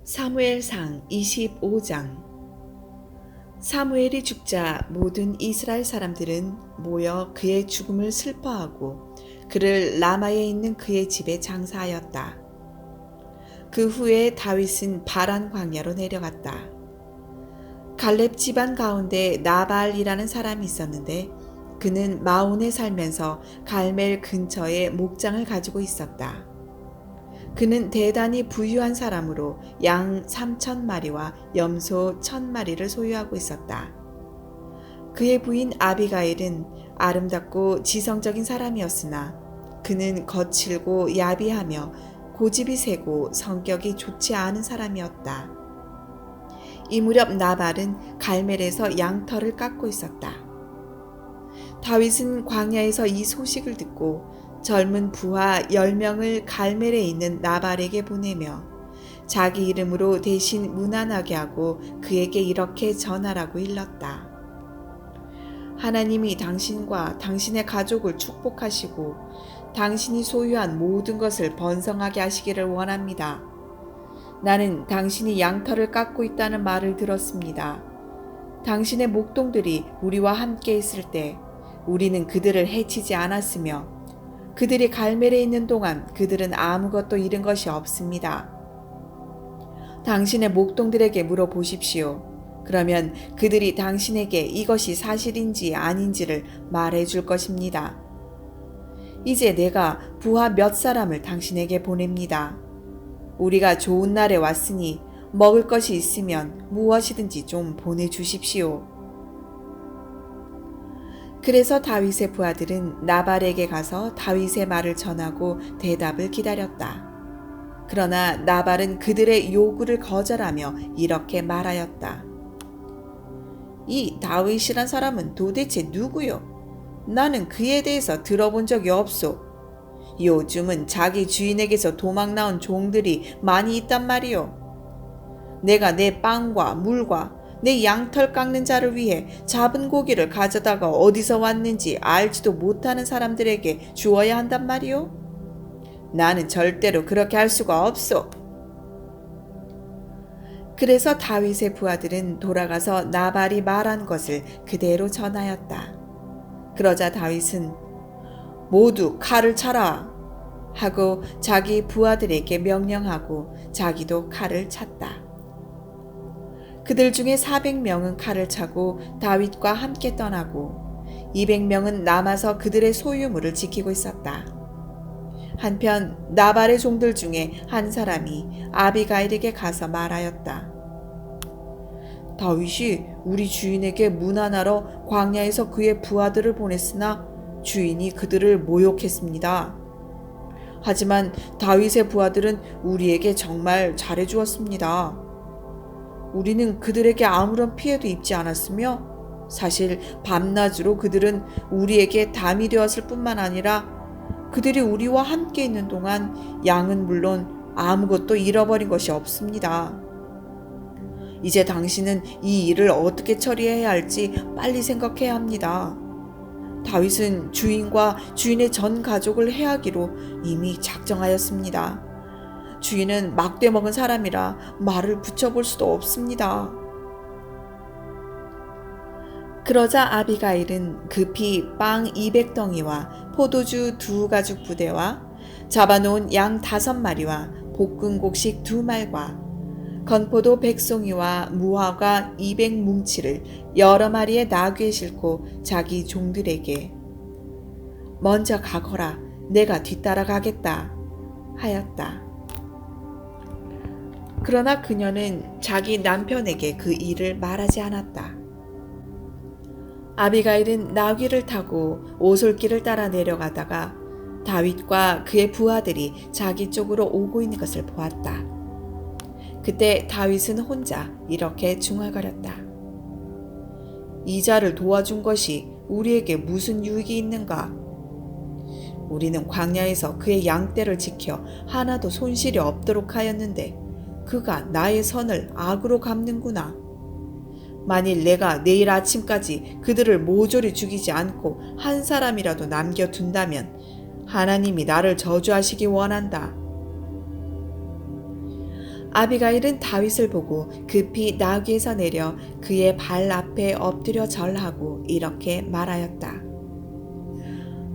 사무엘상 25장. 사무엘이 죽자 모든 이스라엘 사람들은 모여 그의 죽음을 슬퍼하고 그를 라마에 있는 그의 집에 장사하였다. 그 후에 다윗은 바란 광야로 내려갔다. 갈렙 집안 가운데 나발이라는 사람이 있었는데 그는 마온에 살면서 갈멜 근처에 목장을 가지고 있었다. 그는 대단히 부유한 사람으로 양 3,000마리와 염소 1,000마리를 소유하고 있었다. 그의 부인 아비가일은 아름답고 지성적인 사람이었으나 그는 거칠고 야비하며 고집이 세고 성격이 좋지 않은 사람이었다. 이 무렵 나발은 갈멜에서 양털을 깎고 있었다. 다윗은 광야에서 이 소식을 듣고 젊은 부하 10명을 갈멜에 있는 나발에게 보내며 자기 이름으로 대신 문안하게 하고 그에게 이렇게 전하라고 일렀다. 하나님이 당신과 당신의 가족을 축복하시고 당신이 소유한 모든 것을 번성하게 하시기를 원합니다. 나는 당신이 양털을 깎고 있다는 말을 들었습니다. 당신의 목동들이 우리와 함께 있을 때 우리는 그들을 해치지 않았으며 그들이 갈멜에 있는 동안 그들은 아무것도 잃은 것이 없습니다. 당신의 목동들에게 물어보십시오. 그러면 그들이 당신에게 이것이 사실인지 아닌지를 말해줄 것입니다. 이제 내가 부하 몇 사람을 당신에게 보냅니다. 우리가 좋은 날에 왔으니 먹을 것이 있으면 무엇이든지 좀 보내주십시오. 그래서 다윗의 부하들은 나발에게 가서 다윗의 말을 전하고 대답을 기다렸다. 그러나 나발은 그들의 요구를 거절하며 이렇게 말하였다. 이 다윗이란 사람은 도대체 누구요? 나는 그에 대해서 들어본 적이 없소. 요즘은 자기 주인에게서 도망 나온 종들이 많이 있단 말이요. 내가 내 빵과 물과 내 양털 깎는 자를 위해 잡은 고기를 가져다가 어디서 왔는지 알지도 못하는 사람들에게 주어야 한단 말이오? 나는 절대로 그렇게 할 수가 없소. 그래서 다윗의 부하들은 돌아가서 나발이 말한 것을 그대로 전하였다. 그러자 다윗은 모두 칼을 차라 하고 자기 부하들에게 명령하고 자기도 칼을 찼다. 그들 중에 400명은 칼을 차고 다윗과 함께 떠나고 200명은 남아서 그들의 소유물을 지키고 있었다. 한편 나발의 종들 중에 한 사람이 아비가일에게 가서 말하였다. 다윗이 우리 주인에게 문안하러 광야에서 그의 부하들을 보냈으나 주인이 그들을 모욕했습니다. 하지만 다윗의 부하들은 우리에게 정말 잘해주었습니다. 우리는 그들에게 아무런 피해도 입지 않았으며 사실 밤낮으로 그들은 우리에게 담이 되었을 뿐만 아니라 그들이 우리와 함께 있는 동안 양은 물론 아무것도 잃어버린 것이 없습니다. 이제 당신은 이 일을 어떻게 처리해야 할지 빨리 생각해야 합니다. 다윗은 주인과 주인의 전 가족을 해하기로 이미 작정하였습니다. 주인은 막대 먹은 사람이라 말을 붙여볼 수도 없습니다. 그러자 아비가일은 급히 빵 200덩이와 포도주 2가죽 부대와 잡아놓은 양 5마리와 볶은 곡식 2말과 건포도 100송이와 무화과 200뭉치를 여러 마리의 나귀에 싣고 자기 종들에게 먼저 가거라, 내가 뒤따라 가겠다 하였다. 그러나 그녀는 자기 남편에게 그 일을 말하지 않았다. 아비가일은 나귀를 타고 오솔길을 따라 내려가다가 다윗과 그의 부하들이 자기 쪽으로 오고 있는 것을 보았다. 그때 다윗은 혼자 이렇게 중얼거렸다. 이 자를 도와준 것이 우리에게 무슨 유익이 있는가? 우리는 광야에서 그의 양떼를 지켜 하나도 손실이 없도록 하였는데 그가 나의 선을 악으로 갚는구나. 만일 내가 내일 아침까지 그들을 모조리 죽이지 않고 한 사람이라도 남겨둔다면 하나님이 나를 저주하시기 원한다. 아비가일은 다윗을 보고 급히 나귀에서 내려 그의 발 앞에 엎드려 절하고 이렇게 말하였다.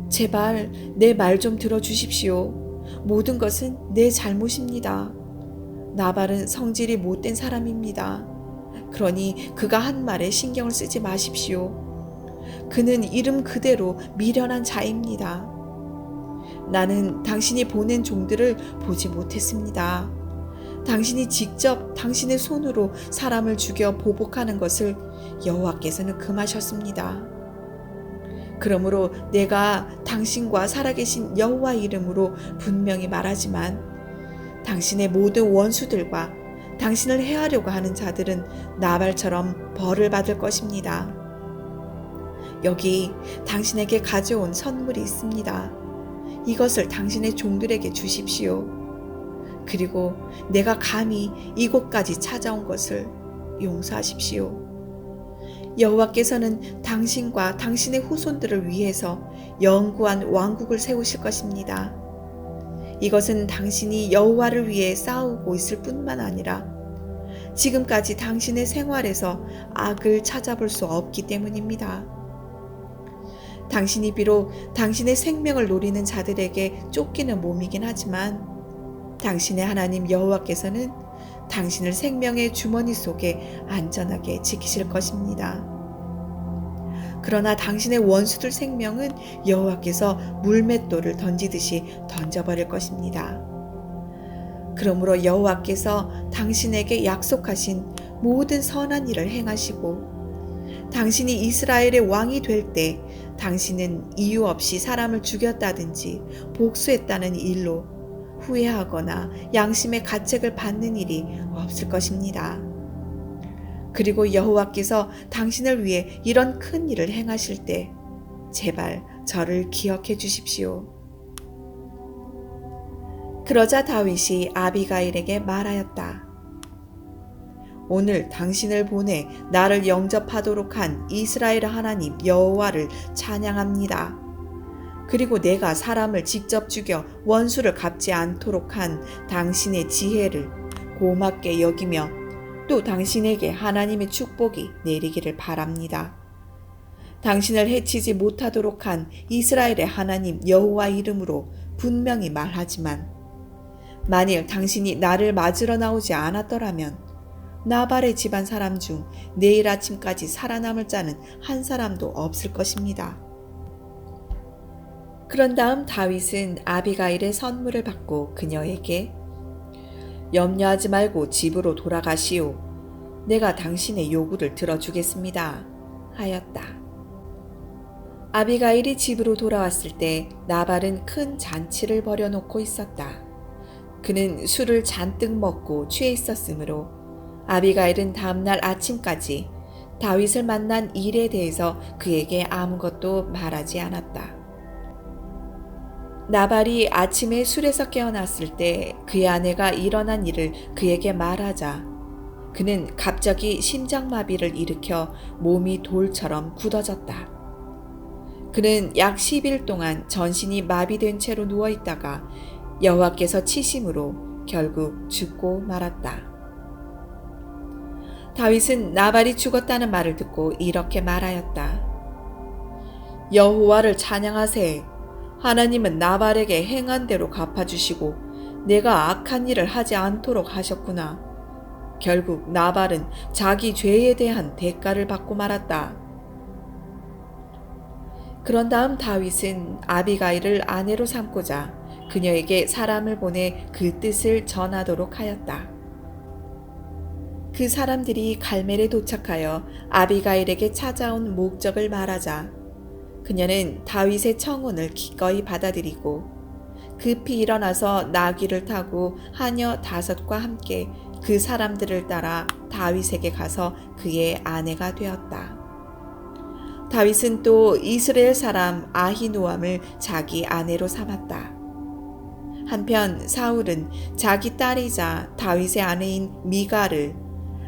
제발 내 말 좀 들어주십시오. 모든 것은 내 잘못입니다. 나발은 성질이 못된 사람입니다. 그러니 그가 한 말에 신경을 쓰지 마십시오. 그는 이름 그대로 미련한 자입니다. 나는 당신이 보낸 종들을 보지 못했습니다. 당신이 직접 당신의 손으로 사람을 죽여 보복하는 것을 여호와께서는 금하셨습니다. 그러므로 내가 당신과 살아계신 여호와 이름으로 분명히 말하지만 당신의 모든 원수들과 당신을 해하려고 하는 자들은 나발처럼 벌을 받을 것입니다. 여기 당신에게 가져온 선물이 있습니다. 이것을 당신의 종들에게 주십시오. 그리고 내가 감히 이곳까지 찾아온 것을 용서하십시오. 여호와께서는 당신과 당신의 후손들을 위해서 영구한 왕국을 세우실 것입니다. 이것은 당신이 여호와를 위해 싸우고 있을 뿐만 아니라 지금까지 당신의 생활에서 악을 찾아볼 수 없기 때문입니다. 당신이 비록 당신의 생명을 노리는 자들에게 쫓기는 몸이긴 하지만 당신의 하나님 여호와께서는 당신을 생명의 주머니 속에 안전하게 지키실 것입니다. 그러나 당신의 원수들 생명은 여호와께서 물맷돌을 던지듯이 던져버릴 것입니다. 그러므로 여호와께서 당신에게 약속하신 모든 선한 일을 행하시고 당신이 이스라엘의 왕이 될 때 당신은 이유 없이 사람을 죽였다든지 복수했다는 일로 후회하거나 양심의 가책을 받는 일이 없을 것입니다. 그리고 여호와께서 당신을 위해 이런 큰 일을 행하실 때 제발 저를 기억해 주십시오. 그러자 다윗이 아비가일에게 말하였다. 오늘 당신을 보내 나를 영접하도록 한 이스라엘 하나님 여호와를 찬양합니다. 그리고 내가 사람을 직접 죽여 원수를 갚지 않도록 한 당신의 지혜를 고맙게 여기며 또 당신에게 하나님의 축복이 내리기를 바랍니다. 당신을 해치지 못하도록 한 이스라엘의 하나님 여호와 이름으로 분명히 말하지만 만일 당신이 나를 맞으러 나오지 않았더라면 나발의 집안 사람 중 내일 아침까지 살아남을 자는 한 사람도 없을 것입니다. 그런 다음 다윗은 아비가일의 선물을 받고 그녀에게 염려하지 말고 집으로 돌아가시오. 내가 당신의 요구를 들어주겠습니다. 하였다. 아비가일이 집으로 돌아왔을 때 나발은 큰 잔치를 벌여놓고 있었다. 그는 술을 잔뜩 먹고 취해 있었으므로 아비가일은 다음날 아침까지 다윗을 만난 일에 대해서 그에게 아무것도 말하지 않았다. 나발이 아침에 술에서 깨어났을 때 그의 아내가 일어난 일을 그에게 말하자 그는 갑자기 심장마비를 일으켜 몸이 돌처럼 굳어졌다. 그는 약 10일 동안 전신이 마비된 채로 누워있다가 여호와께서 치심으로 결국 죽고 말았다. 다윗은 나발이 죽었다는 말을 듣고 이렇게 말하였다. 여호와를 찬양하세. 하나님은 나발에게 행한 대로 갚아주시고 내가 악한 일을 하지 않도록 하셨구나. 결국 나발은 자기 죄에 대한 대가를 받고 말았다. 그런 다음 다윗은 아비가일을 아내로 삼고자 그녀에게 사람을 보내 그 뜻을 전하도록 하였다. 그 사람들이 갈멜에 도착하여 아비가일에게 찾아온 목적을 말하자 그녀는 다윗의 청혼을 기꺼이 받아들이고 급히 일어나서 나귀를 타고 하녀 5과 함께 그 사람들을 따라 다윗에게 가서 그의 아내가 되었다. 다윗은 또 이스라엘 사람 아히노암을 자기 아내로 삼았다. 한편 사울은 자기 딸이자 다윗의 아내인 미가를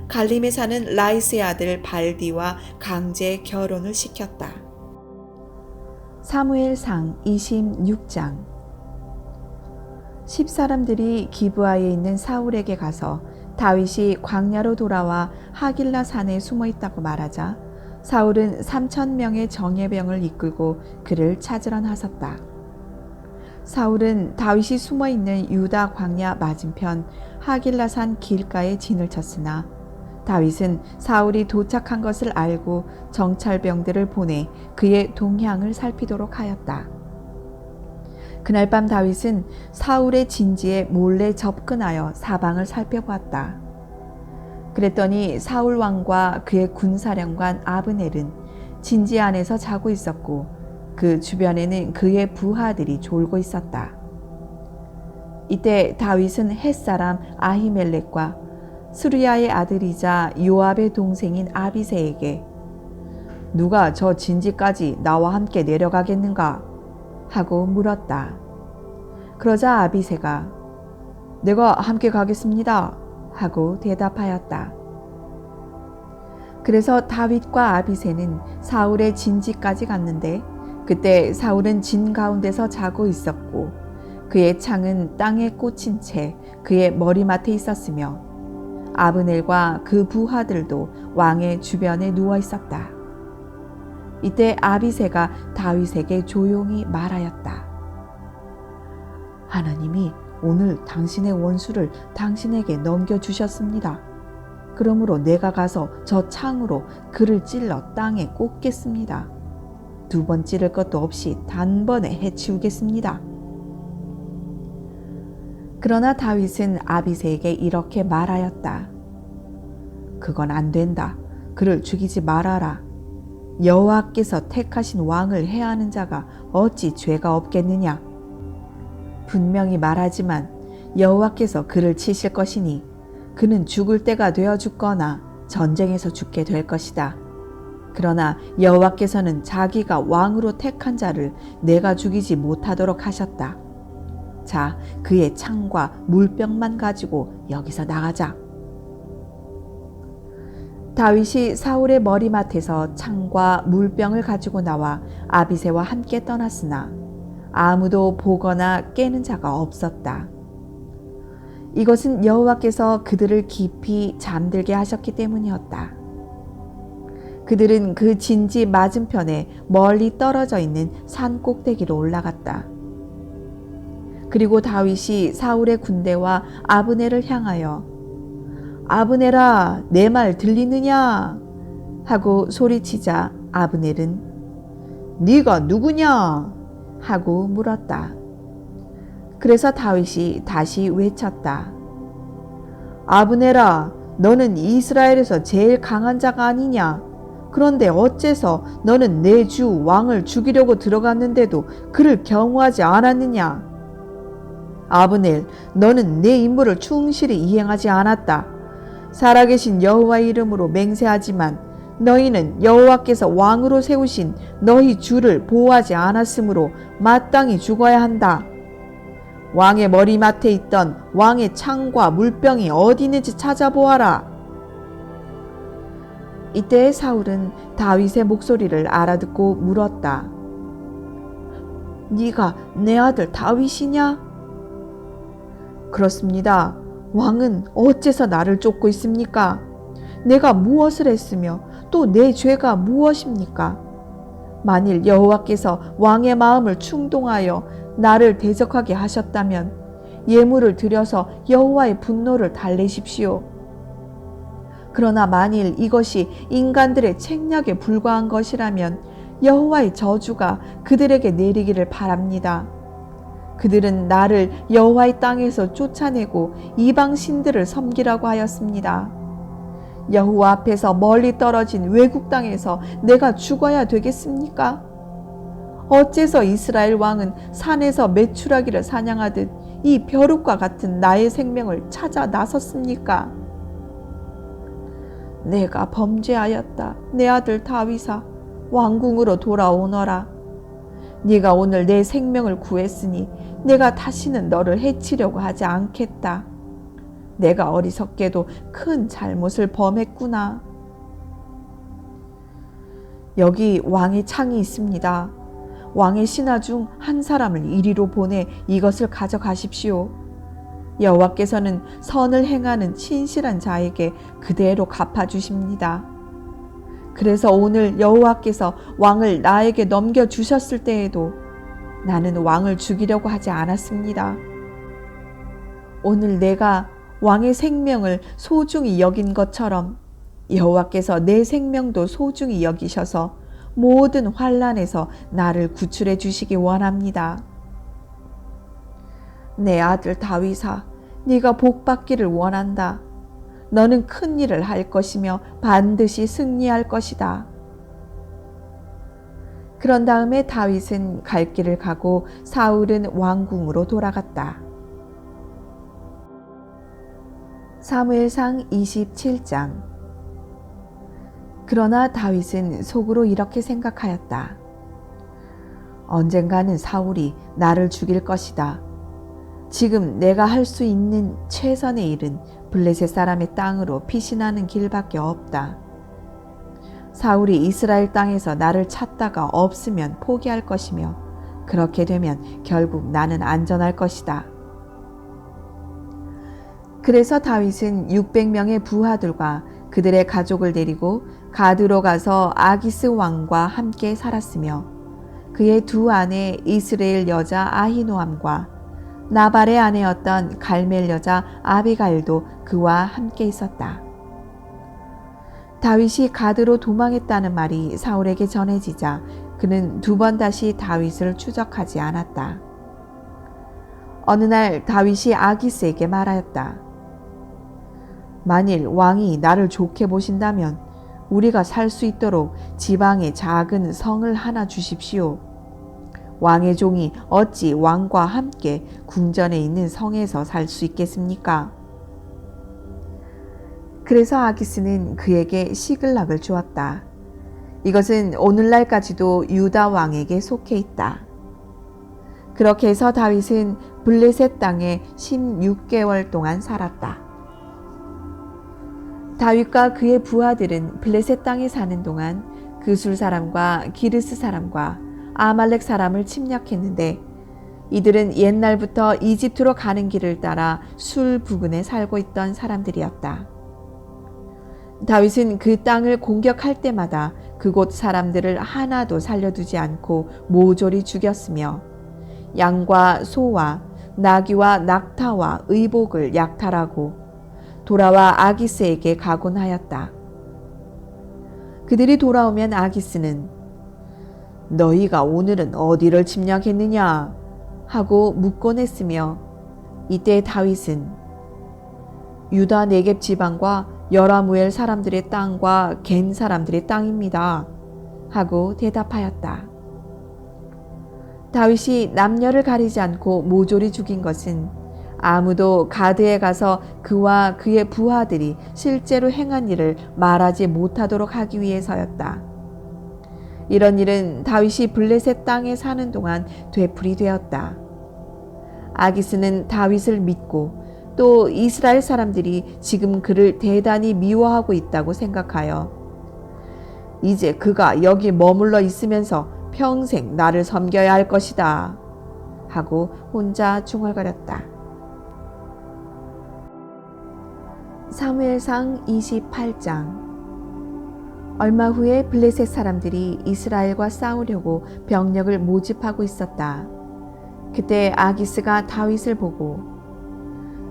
갈림에 사는 라이스의 아들 발디와 강제 결혼을 시켰다. 사무엘상 26장 10사람들이 기브아에 있는 사울에게 가서 다윗이 광야로 돌아와 하길라 산에 숨어 있다고 말하자 사울은 3,000명의 정예병을 이끌고 그를 찾으러 나섰다. 사울은 다윗이 숨어 있는 유다 광야 맞은편 하길라 산 길가에 진을 쳤으나 다윗은 사울이 도착한 것을 알고 정찰병들을 보내 그의 동향을 살피도록 하였다. 그날 밤 다윗은 사울의 진지에 몰래 접근하여 사방을 살펴보았다. 그랬더니 사울 왕과 그의 군사령관 아브넬은 진지 안에서 자고 있었고 그 주변에는 그의 부하들이 졸고 있었다. 이때 다윗은 햇사람 아히멜렉과 스루야의 아들이자 요압의 동생인 아비새에게 누가 저 진지까지 나와 함께 내려가겠는가? 하고 물었다. 그러자 아비새가 내가 함께 가겠습니다. 하고 대답하였다. 그래서 다윗과 아비새는 사울의 진지까지 갔는데 그때 사울은 진 가운데서 자고 있었고 그의 창은 땅에 꽂힌 채 그의 머리맡에 있었으며 아브넬과 그 부하들도 왕의 주변에 누워 있었다. 이때 아비새가 다윗에게 조용히 말하였다. 하나님이 오늘 당신의 원수를 당신에게 넘겨주셨습니다. 그러므로 내가 가서 저 창으로 그를 찔러 땅에 꽂겠습니다. 2번 찌를 것도 없이 단번에 해치우겠습니다. 그러나 다윗은 아비새에게 이렇게 말하였다. 그건 안 된다. 그를 죽이지 말아라. 여호와께서 택하신 왕을 해하는 자가 어찌 죄가 없겠느냐. 분명히 말하지만 여호와께서 그를 치실 것이니 그는 죽을 때가 되어 죽거나 전쟁에서 죽게 될 것이다. 그러나 여호와께서는 자기가 왕으로 택한 자를 내가 죽이지 못하도록 하셨다. 자, 그의 창과 물병만 가지고 여기서 나가자. 다윗이 사울의 머리맡에서 창과 물병을 가지고 나와 아비새와 함께 떠났으나 아무도 보거나 깨는 자가 없었다. 이것은 여호와께서 그들을 깊이 잠들게 하셨기 때문이었다. 그들은 그 진지 맞은편에 멀리 떨어져 있는 산 꼭대기로 올라갔다. 그리고 다윗이 사울의 군대와 아브넬을 향하여 아브넬아, 내 말 들리느냐? 하고 소리치자 아브넬은 네가 누구냐? 하고 물었다. 그래서 다윗이 다시 외쳤다. 아브넬아, 너는 이스라엘에서 제일 강한 자가 아니냐? 그런데 어째서 너는 내 주 왕을 죽이려고 들어갔는데도 그를 경호하지 않았느냐? 아브넬, 너는 내 임무를 충실히 이행하지 않았다. 살아계신 여호와의 이름으로 맹세하지만 너희는 여호와께서 왕으로 세우신 너희 주를 보호하지 않았으므로 마땅히 죽어야 한다. 왕의 머리맡에 있던 왕의 창과 물병이 어디 있는지 찾아보아라. 이때 사울은 다윗의 목소리를 알아듣고 물었다. 네가 내 아들 다윗이냐? 그렇습니다. 왕은 어째서 나를 쫓고 있습니까? 내가 무엇을 했으며 또 내 죄가 무엇입니까? 만일 여호와께서 왕의 마음을 충동하여 나를 대적하게 하셨다면 예물을 드려서 여호와의 분노를 달래십시오. 그러나 만일 이것이 인간들의 책략에 불과한 것이라면 여호와의 저주가 그들에게 내리기를 바랍니다. 그들은 나를 여호와의 땅에서 쫓아내고 이방 신들을 섬기라고 하였습니다. 여호와 앞에서 멀리 떨어진 외국 땅에서 내가 죽어야 되겠습니까? 어째서 이스라엘 왕은 산에서 메추라기를 사냥하듯 이 벼룩과 같은 나의 생명을 찾아 나섰습니까? 내가 범죄하였다. 내 아들 다윗아, 왕궁으로 돌아오너라. 네가 오늘 내 생명을 구했으니 내가 다시는 너를 해치려고 하지 않겠다. 내가 어리석게도 큰 잘못을 범했구나. 여기 왕의 창이 있습니다. 왕의 신하 중 한 사람을 이리로 보내 이것을 가져가십시오. 여호와께서는 선을 행하는 신실한 자에게 그대로 갚아주십니다. 그래서 오늘 여호와께서 왕을 나에게 넘겨주셨을 때에도 나는 왕을 죽이려고 하지 않았습니다. 오늘 내가 왕의 생명을 소중히 여긴 것처럼 여호와께서 내 생명도 소중히 여기셔서 모든 환난에서 나를 구출해 주시기 원합니다. 내 아들 다윗아, 네가 복받기를 원한다. 너는 큰 일을 할 것이며 반드시 승리할 것이다. 그런 다음에 다윗은 갈 길을 가고 사울은 왕궁으로 돌아갔다. 사무엘상 27장. 그러나 다윗은 속으로 이렇게 생각하였다. 언젠가는 사울이 나를 죽일 것이다. 지금 내가 할 수 있는 최선의 일은 블레셋 사람의 땅으로 피신하는 길밖에 없다. 사울이 이스라엘 땅에서 나를 찾다가 없으면 포기할 것이며 그렇게 되면 결국 나는 안전할 것이다. 그래서 다윗은 600명의 부하들과 그들의 가족을 데리고 가드로 가서 아기스 왕과 함께 살았으며 그의 두 아내 이스라엘 여자 아히노암과 나발의 아내였던 갈멜 여자 아비가일도 그와 함께 있었다. 다윗이 가드로 도망했다는 말이 사울에게 전해지자 그는 두 번 다시 다윗을 추적하지 않았다. 어느 날 다윗이 아기스에게 말하였다. 만일 왕이 나를 좋게 보신다면 우리가 살 수 있도록 지방에 작은 성을 하나 주십시오. 왕의 종이 어찌 왕과 함께 궁전에 있는 성에서 살 수 있겠습니까? 그래서 아기스는 그에게 시글락을 주었다. 이것은 오늘날까지도 유다 왕에게 속해 있다. 그렇게 해서 다윗은 블레셋 땅에 16개월 동안 살았다. 다윗과 그의 부하들은 블레셋 땅에 사는 동안 그술 사람과 기르스 사람과 아말렉 사람을 침략했는데 이들은 옛날부터 이집트로 가는 길을 따라 술 부근에 살고 있던 사람들이었다. 다윗은 그 땅을 공격할 때마다 그곳 사람들을 하나도 살려두지 않고 모조리 죽였으며 양과 소와 나귀와 낙타와 의복을 약탈하고 돌아와 아기스에게 가곤하였다. 그들이 돌아오면 아기스는 너희가 오늘은 어디를 침략했느냐 하고 묻곤 했으며 이때 다윗은 유다 네겝 지방과 여라무엘 사람들의 땅과 겐 사람들의 땅입니다 하고 대답하였다. 다윗이 남녀를 가리지 않고 모조리 죽인 것은 아무도 가드에 가서 그와 그의 부하들이 실제로 행한 일을 말하지 못하도록 하기 위해서였다. 이런 일은 다윗이 블레셋 땅에 사는 동안 되풀이 되었다. 아기스는 다윗을 믿고 또 이스라엘 사람들이 지금 그를 대단히 미워하고 있다고 생각하여 이제 그가 여기 머물러 있으면서 평생 나를 섬겨야 할 것이다 하고 혼자 중얼거렸다. 사무엘상 28장. 얼마 후에 블레셋 사람들이 이스라엘과 싸우려고 병력을 모집하고 있었다. 그때 아기스가 다윗을 보고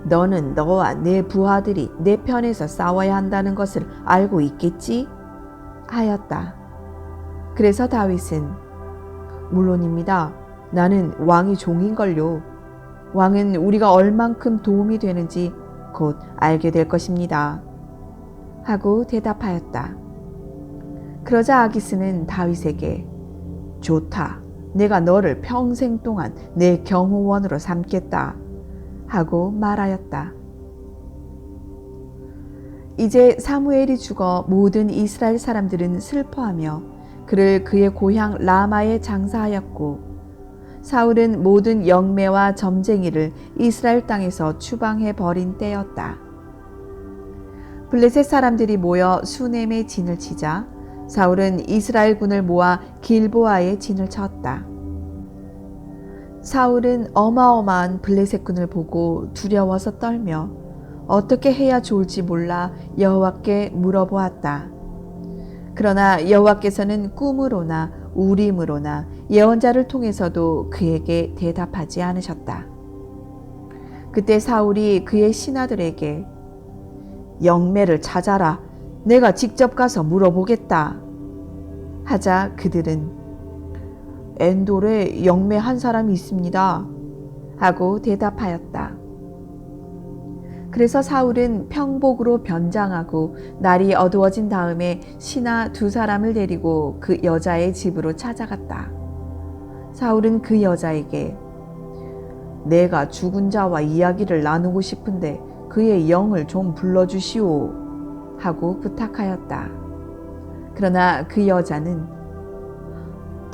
너는 너와 내 부하들이 내 편에서 싸워야 한다는 것을 알고 있겠지? 하였다. 그래서 다윗은 물론입니다. 나는 왕의 종인걸요. 왕은 우리가 얼만큼 도움이 되는지 곧 알게 될 것입니다. 하고 대답하였다. 그러자 아기스는 다윗에게 좋다. 내가 너를 평생 동안 내 경호원으로 삼겠다. 하고 말하였다. 이제 사무엘이 죽어 모든 이스라엘 사람들은 슬퍼하며 그를 그의 고향 라마에 장사하였고 사울은 모든 영매와 점쟁이를 이스라엘 땅에서 추방해 버린 때였다. 블레셋 사람들이 모여 수넴에 진을 치자 사울은 이스라엘 군을 모아 길보아에 진을 쳤다. 사울은 어마어마한 블레셋군을 보고 두려워서 떨며 어떻게 해야 좋을지 몰라 여호와께 물어보았다. 그러나 여호와께서는 꿈으로나 우림으로나 예언자를 통해서도 그에게 대답하지 않으셨다. 그때 사울이 그의 신하들에게 영매를 찾아라. 내가 직접 가서 물어보겠다. 하자 그들은 엔돌에 영매 한 사람이 있습니다. 하고 대답하였다. 그래서 사울은 평복으로 변장하고 날이 어두워진 다음에 신하 2사람을 데리고 그 여자의 집으로 찾아갔다. 사울은 그 여자에게 내가 죽은 자와 이야기를 나누고 싶은데 그의 영을 좀 불러주시오 하고 부탁하였다. 그러나 그 여자는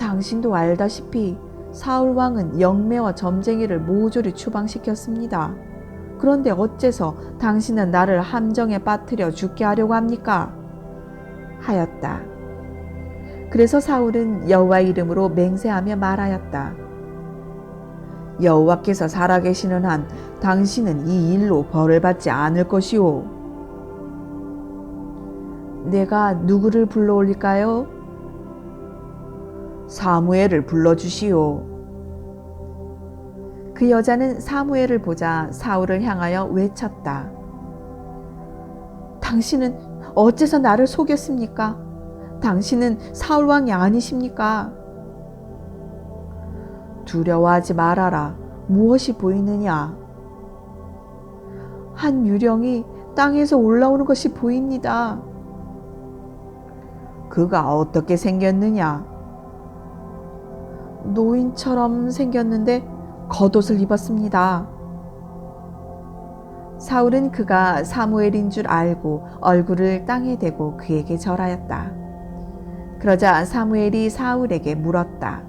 당신도 알다시피 사울 왕은 영매와 점쟁이를 모조리 추방시켰습니다. 그런데 어째서 당신은 나를 함정에 빠뜨려 죽게 하려고 합니까? 하였다. 그래서 사울은 여호와의 이름으로 맹세하며 말하였다. 여호와께서 살아계시는 한 당신은 이 일로 벌을 받지 않을 것이오. 내가 누구를 불러올릴까요? 사무엘을 불러주시오. 그 여자는 사무엘을 보자 사울을 향하여 외쳤다. 당신은 어째서 나를 속였습니까? 당신은 사울 왕이 아니십니까? 두려워하지 말아라. 무엇이 보이느냐? 한 유령이 땅에서 올라오는 것이 보입니다. 그가 어떻게 생겼느냐? 노인처럼 생겼는데 겉옷을 입었습니다. 사울은 그가 사무엘인 줄 알고 얼굴을 땅에 대고 그에게 절하였다. 그러자 사무엘이 사울에게 물었다.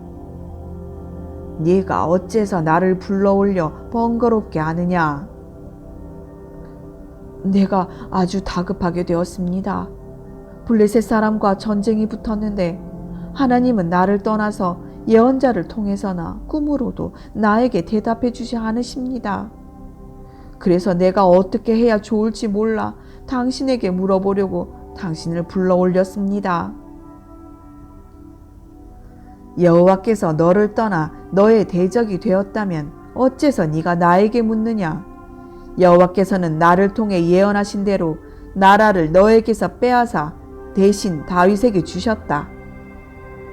네가 어째서 나를 불러올려 번거롭게 하느냐? 내가 아주 다급하게 되었습니다. 블레셋 사람과 전쟁이 붙었는데 하나님은 나를 떠나서 예언자를 통해서나 꿈으로도 나에게 대답해 주지 않으십니다. 그래서 내가 어떻게 해야 좋을지 몰라 당신에게 물어보려고 당신을 불러 올렸습니다. 여호와께서 너를 떠나 너의 대적이 되었다면 어째서 네가 나에게 묻느냐? 여호와께서는 나를 통해 예언하신 대로 나라를 너에게서 빼앗아 대신 다윗에게 주셨다.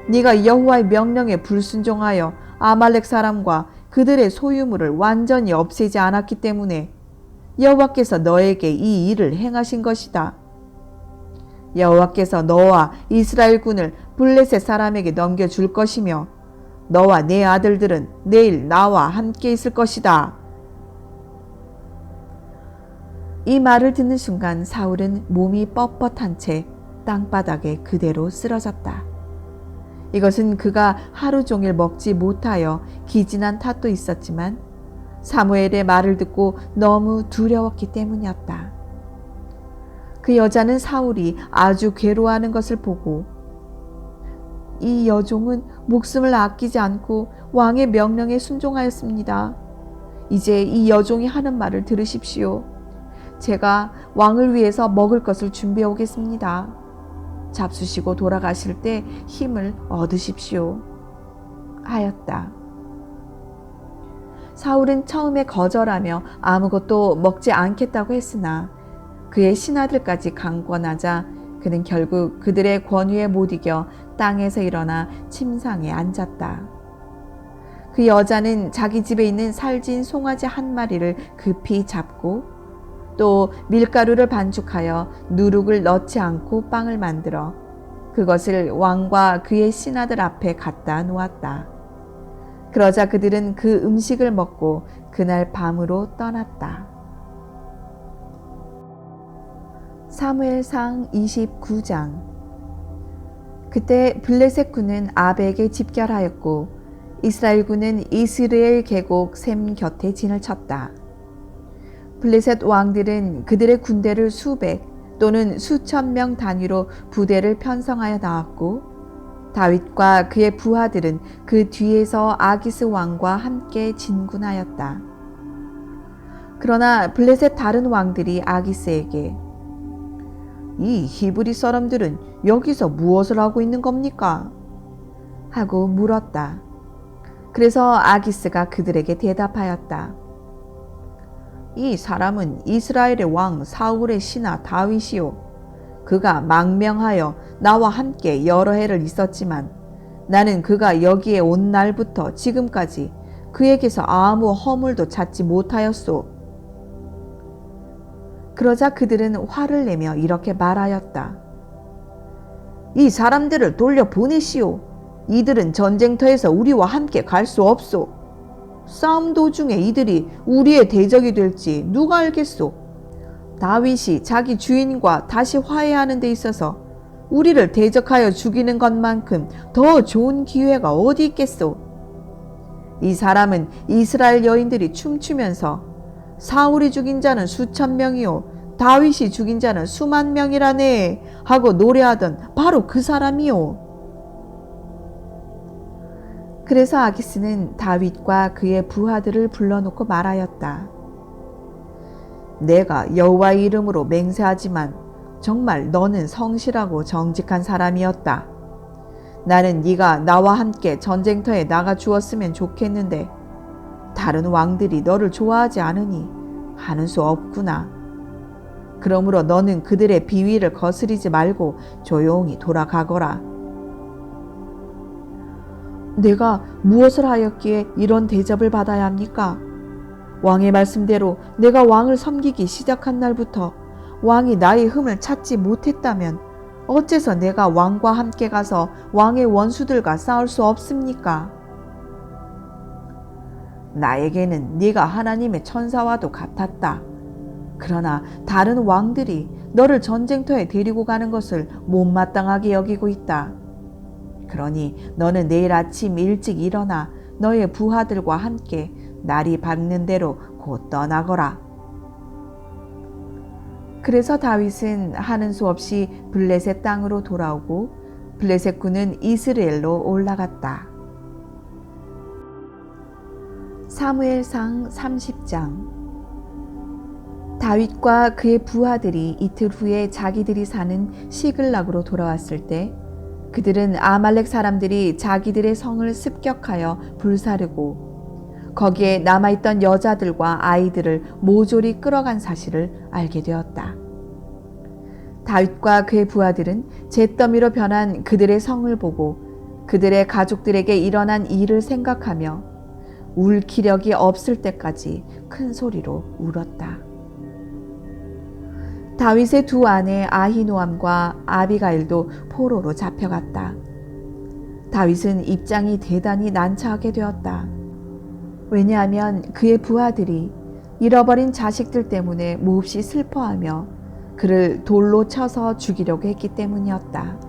네가 여호와의 명령에 불순종하여 아말렉 사람과 그들의 소유물을 완전히 없애지 않았기 때문에 여호와께서 너에게 이 일을 행하신 것이다. 여호와께서 너와 이스라엘 군을 블레셋 사람에게 넘겨줄 것이며 너와 네 아들들은 내일 나와 함께 있을 것이다. 이 말을 듣는 순간 사울은 몸이 뻣뻣한 채 땅바닥에 그대로 쓰러졌다. 이것은 그가 하루 종일 먹지 못하여 기진한 탓도 있었지만 사무엘의 말을 듣고 너무 두려웠기 때문이었다. 그 여자는 사울이 아주 괴로워하는 것을 보고 이 여종은 목숨을 아끼지 않고 왕의 명령에 순종하였습니다. 이제 이 여종이 하는 말을 들으십시오. 제가 왕을 위해서 먹을 것을 준비해 오겠습니다. 잡수시고 돌아가실 때 힘을 얻으십시오. 하였다. 사울은 처음에 거절하며 아무것도 먹지 않겠다고 했으나 그의 신하들까지 강권하자 그는 결국 그들의 권위에 못 이겨 땅에서 일어나 침상에 앉았다. 그 여자는 자기 집에 있는 살진 송아지 한 마리를 급히 잡고 또 밀가루를 반죽하여 누룩을 넣지 않고 빵을 만들어 그것을 왕과 그의 신하들 앞에 갖다 놓았다. 그러자 그들은 그 음식을 먹고 그날 밤으로 떠났다. 사무엘상 29장. 그때 블레셋 군은 아벡에 집결하였고 이스라엘 군은 이스르엘 계곡 샘 곁에 진을 쳤다. 블레셋 왕들은 그들의 군대를 수백 또는 수천 명 단위로 부대를 편성하여 나왔고 다윗과 그의 부하들은 그 뒤에서 아기스 왕과 함께 진군하였다. 그러나 블레셋 다른 왕들이 아기스에게 이 히브리 사람들은 여기서 무엇을 하고 있는 겁니까? 하고 물었다. 그래서 아기스가 그들에게 대답하였다. 이 사람은 이스라엘의 왕 사울의 신하 다윗이요. 그가 망명하여 나와 함께 여러 해를 있었지만 나는 그가 여기에 온 날부터 지금까지 그에게서 아무 허물도 찾지 못하였소. 그러자 그들은 화를 내며 이렇게 말하였다. 이 사람들을 돌려보내시오. 이들은 전쟁터에서 우리와 함께 갈 수 없소. 싸움 도중에 이들이 우리의 대적이 될지 누가 알겠소. 다윗이 자기 주인과 다시 화해하는 데 있어서 우리를 대적하여 죽이는 것만큼 더 좋은 기회가 어디 있겠소. 이 사람은 이스라엘 여인들이 춤추면서 사울이 죽인 자는 수천 명이요 다윗이 죽인 자는 수만 명이라네 하고 노래하던 바로 그 사람이요. 그래서 아기스는 다윗과 그의 부하들을 불러놓고 말하였다. 내가 여호와의 이름으로 맹세하지만 정말 너는 성실하고 정직한 사람이었다. 나는 네가 나와 함께 전쟁터에 나가 주었으면 좋겠는데 다른 왕들이 너를 좋아하지 않으니 하는 수 없구나. 그러므로 너는 그들의 비위를 거스리지 말고 조용히 돌아가거라. 내가 무엇을 하였기에 이런 대접을 받아야 합니까? 왕의 말씀대로 내가 왕을 섬기기 시작한 날부터 왕이 나의 흠을 찾지 못했다면 어째서 내가 왕과 함께 가서 왕의 원수들과 싸울 수 없습니까? 나에게는 네가 하나님의 천사와도 같았다. 그러나 다른 왕들이 너를 전쟁터에 데리고 가는 것을 못마땅하게 여기고 있다. 그러니 너는 내일 아침 일찍 일어나 너의 부하들과 함께 날이 밝는 대로 곧 떠나거라. 그래서 다윗은 하는 수 없이 블레셋 땅으로 돌아오고 블레셋 군은 이스라엘로 올라갔다. 사무엘상 30장. 다윗과 그의 부하들이 이틀 후에 자기들이 사는 시글락으로 돌아왔을 때 그들은 아말렉 사람들이 자기들의 성을 습격하여 불사르고 거기에 남아있던 여자들과 아이들을 모조리 끌어간 사실을 알게 되었다. 다윗과 그의 부하들은 잿더미로 변한 그들의 성을 보고 그들의 가족들에게 일어난 일을 생각하며 울 기력이 없을 때까지 큰 소리로 울었다. 다윗의 두 아내 아히노암과 아비가일도 포로로 잡혀갔다. 다윗은 입장이 대단히 난처하게 되었다. 왜냐하면 그의 부하들이 잃어버린 자식들 때문에 몹시 슬퍼하며 그를 돌로 쳐서 죽이려고 했기 때문이었다.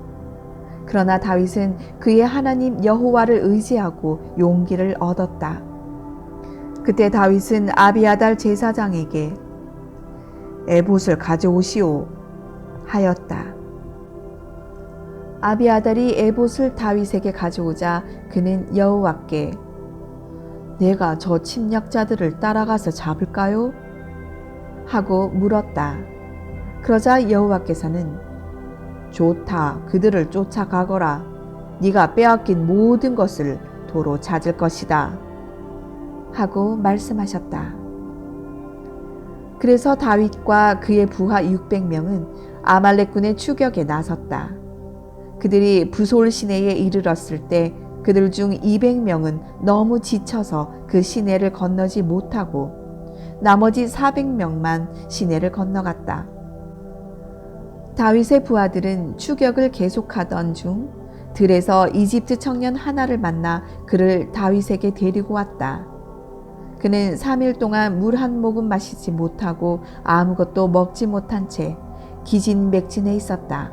그러나 다윗은 그의 하나님 여호와를 의지하고 용기를 얻었다. 그때 다윗은 아비아달 제사장에게 에봇을 가져오시오 하였다. 아비아달이 에봇을 다윗에게 가져오자 그는 여호와께 내가 저 침략자들을 따라가서 잡을까요? 하고 물었다. 그러자 여호와께서는 좋다, 그들을 쫓아가거라. 네가 빼앗긴 모든 것을 도로 찾을 것이다 하고 말씀하셨다. 그래서 다윗과 그의 부하 600명은 아말렉군의 추격에 나섰다. 그들이 부솔 시내에 이르렀을 때 그들 중 200명은 너무 지쳐서 그 시내를 건너지 못하고 나머지 400명만 시내를 건너갔다. 다윗의 부하들은 추격을 계속하던 중 들에서 이집트 청년 하나를 만나 그를 다윗에게 데리고 왔다. 그는 3일 동안 물 한 모금 마시지 못하고 아무것도 먹지 못한 채 기진맥진해 있었다.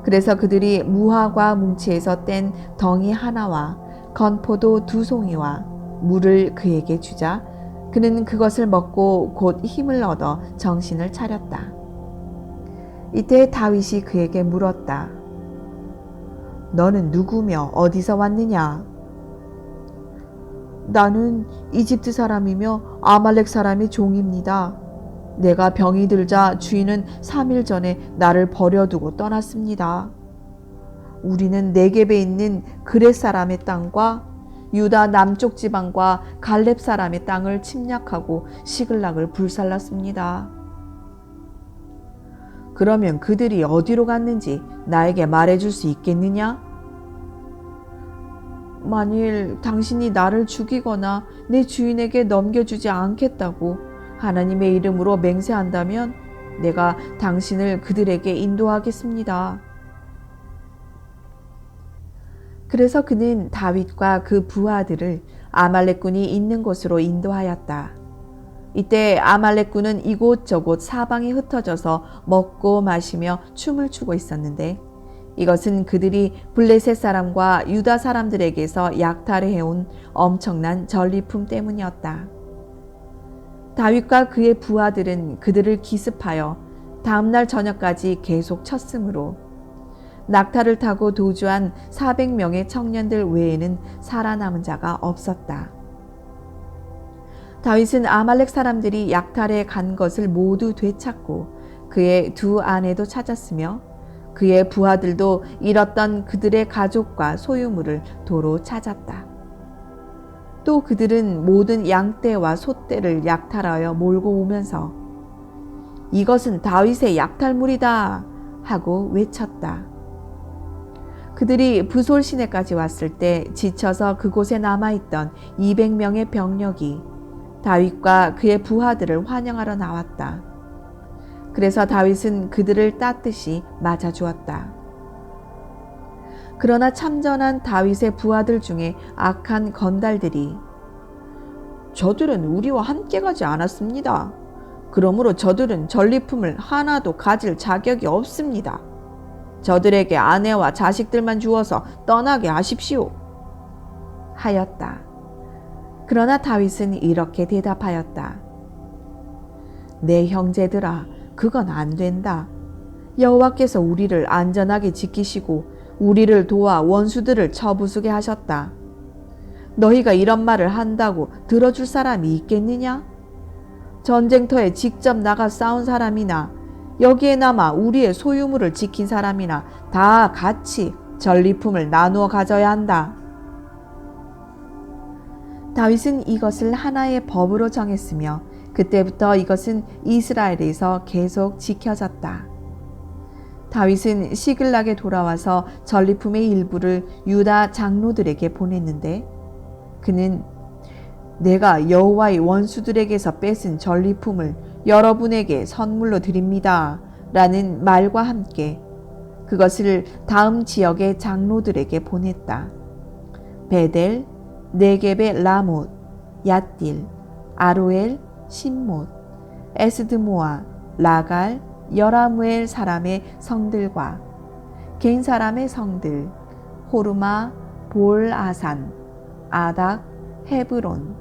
그래서 그들이 무화과 뭉치에서 뗀 덩이 하나와 건포도 2송이와 물을 그에게 주자 그는 그것을 먹고 곧 힘을 얻어 정신을 차렸다. 이때 다윗이 그에게 물었다. 너는 누구며 어디서 왔느냐? 나는 이집트 사람이며 아말렉 사람의 종입니다. 내가 병이 들자 주인은 3일 전에 나를 버려두고 떠났습니다. 우리는 네겝에 있는 그렛 사람의 땅과 유다 남쪽 지방과 갈렙 사람의 땅을 침략하고 시글락을 불살랐습니다. 그러면 그들이 어디로 갔는지 나에게 말해줄 수 있겠느냐? 만일 당신이 나를 죽이거나 내 주인에게 넘겨주지 않겠다고 하나님의 이름으로 맹세한다면 내가 당신을 그들에게 인도하겠습니다. 그래서 그는 다윗과 그 부하들을 아말렉군이 있는 곳으로 인도하였다. 이때 아말렉군은 이곳저곳 사방에 흩어져서 먹고 마시며 춤을 추고 있었는데 이것은 그들이 블레셋 사람과 유다 사람들에게서 약탈해온 엄청난 전리품 때문이었다. 다윗과 그의 부하들은 그들을 기습하여 다음날 저녁까지 계속 쳤으므로 낙타를 타고 도주한 400명의 청년들 외에는 살아남은 자가 없었다. 다윗은 아말렉 사람들이 약탈해 간 것을 모두 되찾고 그의 두 아내도 찾았으며 그의 부하들도 잃었던 그들의 가족과 소유물을 도로 찾았다. 또 그들은 모든 양떼와 소떼를 약탈하여 몰고 오면서 이것은 다윗의 약탈물이다 하고 외쳤다. 그들이 부솔 시내까지 왔을 때 지쳐서 그곳에 남아있던 200명의 병력이 다윗과 그의 부하들을 환영하러 나왔다. 그래서 다윗은 그들을 따뜻이 맞아주었다. 그러나 참전한 다윗의 부하들 중에 악한 건달들이 저들은 우리와 함께 가지 않았습니다. 그러므로 저들은 전리품을 하나도 가질 자격이 없습니다. 저들에게 아내와 자식들만 주어서 떠나게 하십시오. 하였다. 그러나 다윗은 이렇게 대답하였다. 내 형제들아, 그건 안 된다. 여호와께서 우리를 안전하게 지키시고 우리를 도와 원수들을 쳐부수게 하셨다. 너희가 이런 말을 한다고 들어줄 사람이 있겠느냐? 전쟁터에 직접 나가 싸운 사람이나 여기에 남아 우리의 소유물을 지킨 사람이나 다 같이 전리품을 나누어 가져야 한다. 다윗은 이것을 하나의 법으로 정했으며 그때부터 이것은 이스라엘에서 계속 지켜졌다. 다윗은 시글락에 돌아와서 전리품의 일부를 유다 장로들에게 보냈는데 그는 내가 여호와의 원수들에게서 뺏은 전리품을 여러분에게 선물로 드립니다 라는 말과 함께 그것을 다음 지역의 장로들에게 보냈다. 베델, 네겝의 라못, 얏딜, 아로엘, 신못, 에스드모아, 라갈, 여라무엘 사람의 성들과 겐 사람의 성들, 호르마, 볼아산, 아닥, 헤브론,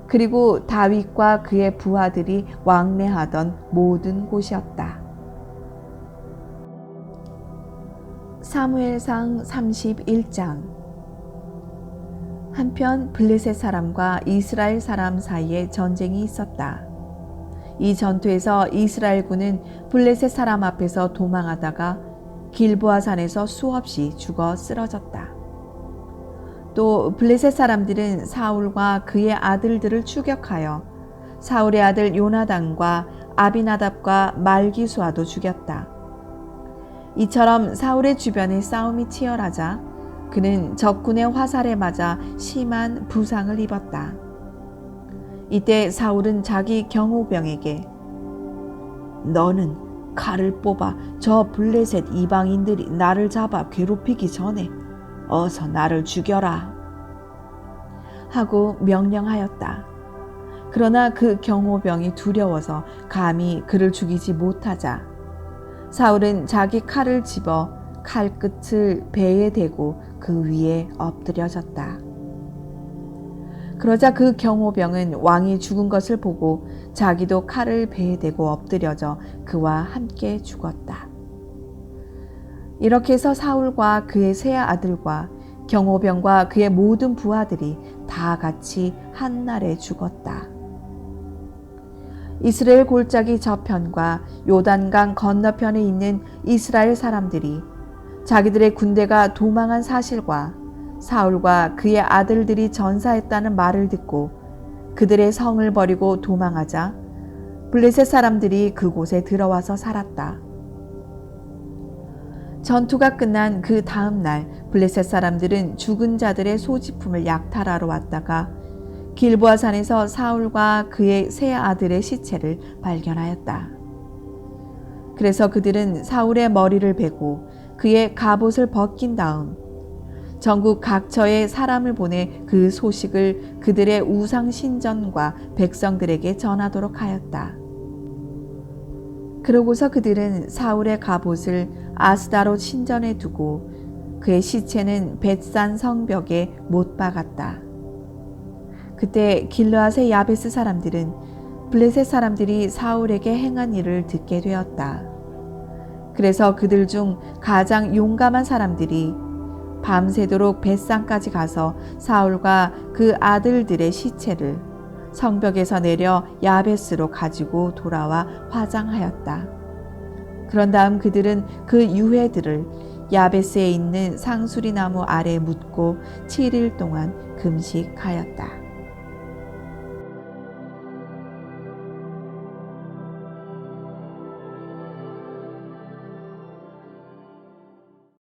그리고 다윗과 그의 부하들이 왕래하던 모든 곳이었다. 사무엘상 31장. 한편 블레셋 사람과 이스라엘 사람 사이에 전쟁이 있었다. 이 전투에서 이스라엘군은 블레셋 사람 앞에서 도망하다가 길보아 산에서 수없이 죽어 쓰러졌다. 또 블레셋 사람들은 사울과 그의 아들들을 추격하여 사울의 아들 요나단과 아비나답과 말기수아도 죽였다. 이처럼 사울의 주변에 싸움이 치열하자 그는 적군의 화살에 맞아 심한 부상을 입었다. 이때 사울은 자기 경호병에게 너는 칼을 뽑아 저 블레셋 이방인들이 나를 잡아 괴롭히기 전에 어서 나를 죽여라 하고 명령하였다. 그러나 그 경호병이 두려워서 감히 그를 죽이지 못하자 사울은 자기 칼을 집어 칼끝을 배에 대고 그 위에 엎드려졌다. 그러자 그 경호병은 왕이 죽은 것을 보고 자기도 칼을 배에 대고 엎드려져 그와 함께 죽었다. 이렇게 해서 사울과 그의 세 아들과 경호병과 그의 모든 부하들이 다 같이 한날에 죽었다. 이스라엘 골짜기 저편과 요단강 건너편에 있는 이스라엘 사람들이 자기들의 군대가 도망한 사실과 사울과 그의 아들들이 전사했다는 말을 듣고 그들의 성을 버리고 도망하자 블레셋 사람들이 그곳에 들어와서 살았다. 전투가 끝난 그 다음 날 블레셋 사람들은 죽은 자들의 소지품을 약탈하러 왔다가 길보아 산에서 사울과 그의 세 아들의 시체를 발견하였다. 그래서 그들은 사울의 머리를 베고 그의 갑옷을 벗긴 다음 전국 각처에 사람을 보내 그 소식을 그들의 우상 신전과 백성들에게 전하도록 하였다. 그러고서 그들은 사울의 갑옷을 아스다롯 신전에 두고 그의 시체는 벳산 성벽에 못 박았다. 그때 길르앗의 야베스 사람들은 블레셋 사람들이 사울에게 행한 일을 듣게 되었다. 그래서 그들 중 가장 용감한 사람들이 밤새도록 벳산까지 가서 사울과 그 아들들의 시체를 성벽에서 내려 야베스로 가지고 돌아와 화장하였다. 그런 다음 그들은 그 유해들을 야베스에 있는 상수리 나무 아래 묻고 7일 동안 금식하였다.